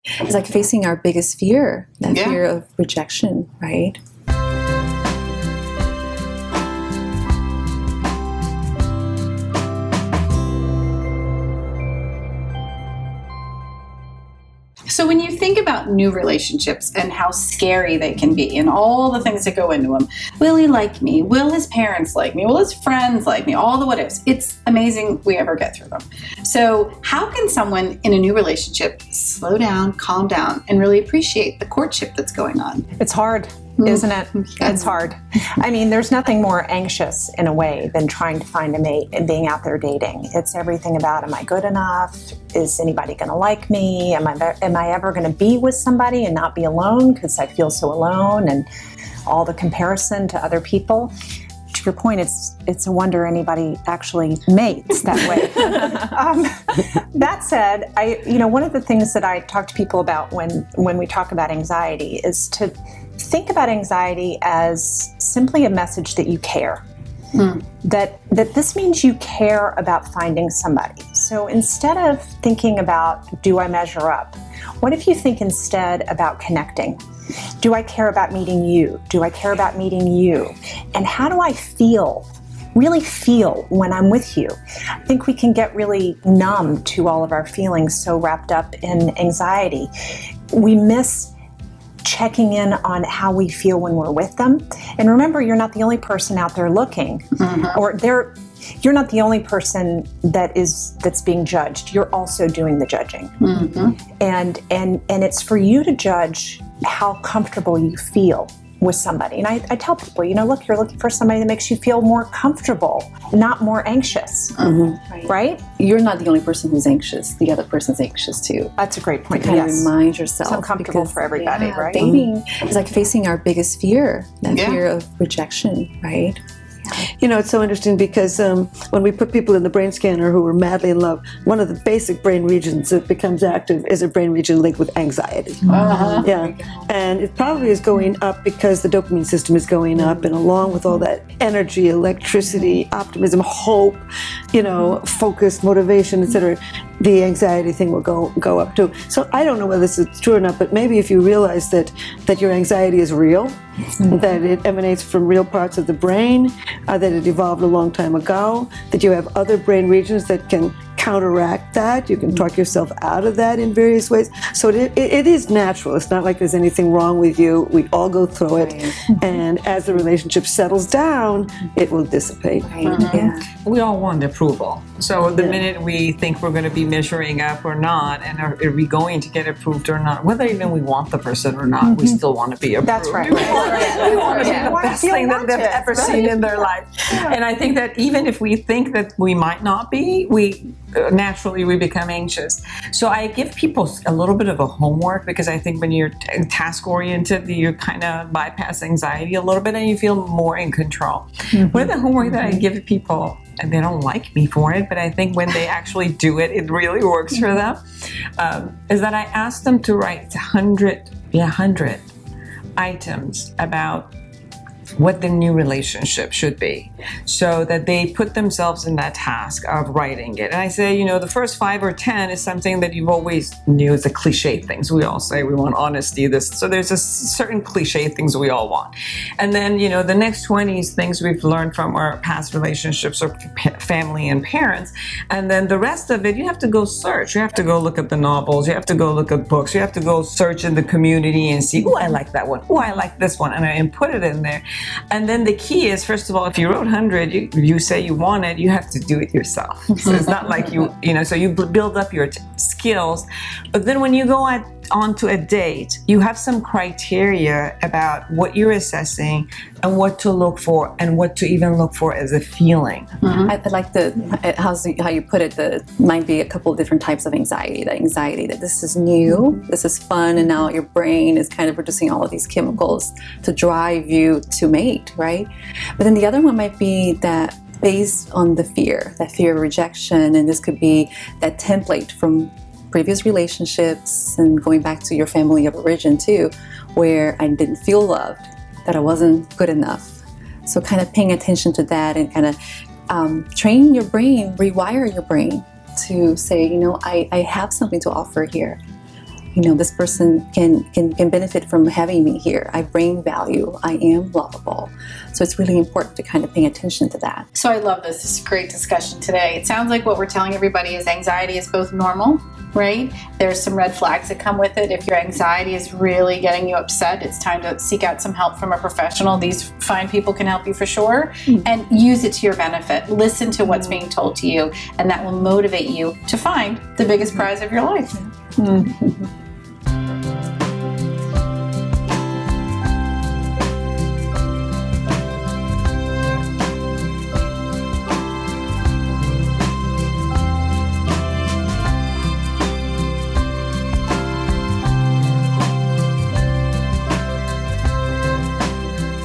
It's like facing our biggest fear, that Yeah. fear of rejection, right? So when you think about new relationships and how scary they can be and all the things that go into them, will he like me? Will his parents like me? Will his friends like me? All the what ifs. It's amazing we ever get through them. So how can someone in a new relationship slow down, calm down, and really appreciate the courtship that's going on? It's hard, isn't it? It's hard. I mean, there's nothing more anxious in a way than trying to find a mate and being out there dating. It's everything about, am I good enough? Is anybody going to like me? Am I ever going to be with somebody and not be alone because I feel so alone, and all the comparison to other people? To your point, it's a wonder anybody actually mates that way. That said, one of the things that I talk to people about when we talk about anxiety is to think about anxiety as simply a message that you care. That this means you care about finding somebody. So instead of thinking about, do I measure up? What if you think instead about connecting? Do I care about meeting you? Do I care about meeting you? And how do I really feel when I'm with you? I think we can get really numb to all of our feelings, so wrapped up in anxiety. We miss checking in on how we feel when we're with them. And remember, you're not the only person out there looking, you're not the only person that's being judged. You're also doing the judging. And it's for you to judge how comfortable you feel with somebody. And I tell people, look, you're looking for somebody that makes you feel more comfortable, not more anxious, right? You're not the only person who's anxious. The other person's anxious too. That's a great point. To kind of remind yourself. It's uncomfortable for everybody, right? Dating is like facing our biggest fear, that fear of rejection, right? It's so interesting because when we put people in the brain scanner who are madly in love, one of the basic brain regions that becomes active is a brain region linked with anxiety. And it probably is going up because the dopamine system is going up, and along with all that energy, electricity, optimism, hope, focus, motivation, etc., the anxiety thing will go up too. So I don't know whether this is true or not, but maybe if you realize that your anxiety is real, that it emanates from real parts of the brain, that it evolved a long time ago, that you have other brain regions that can counteract that. You can talk yourself out of that in various ways. So it is natural. It's not like there's anything wrong with you. We all go through it. And as the relationship settles down, it will dissipate. We all want approval. So the minute we think we're going to be measuring up or not, and are we going to get approved or not, whether even we want the person or not, we still want to be approved. That's right. We want to be the best thing that they've ever seen in their life. And I think that even if we think that we might not be, naturally we become anxious. So I give people a little bit of a homework, because I think when you're task oriented, you kind of bypass anxiety a little bit and you feel more in control. One of the homework that I give people, and they don't like me for it, but I think when they actually do it, it really works for them, is that I ask them to write 100 items about what the new relationship should be, so that they put themselves in that task of writing it. And I say, the first 5 or 10 is something that you've always knew is the cliche things. We all say we want honesty, so there's a certain cliche things we all want. And then, the next 20 is things we've learned from our past relationships or family and parents. And then the rest of it, you have to go search. You have to go look at the novels. You have to go look at books. You have to go search in the community and see, I like that one. I like this one. And put it in there. And then the key is, first of all, if you wrote 100, you say you want it, you have to do it yourself. So it's not like so you build up your skills. But then when you go onto a date, you have some criteria about what you're assessing and what to look for, and what to even look for as a feeling. I like how you put it, might be a couple of different types of anxiety. The anxiety that this is new, this is fun, and now your brain is kind of producing all of these chemicals to drive you to mate, right? But then the other one might be that based on that fear of rejection, and this could be that template from previous relationships and going back to your family of origin too, where I didn't feel loved, that I wasn't good enough. So kind of paying attention to that and kind of train your brain, rewire your brain to say, I have something to offer here. this person can benefit from having me here. I bring value. I am lovable. So it's really important to kind of pay attention to that. So I love this. This is a great discussion today. It sounds like what we're telling everybody is anxiety is both normal, right? There's some red flags that come with it. If your anxiety is really getting you upset, it's time to seek out some help from a professional. These fine people can help you for sure. And use it to your benefit. Listen to what's being told to you, and that will motivate you to find the biggest prize of your life.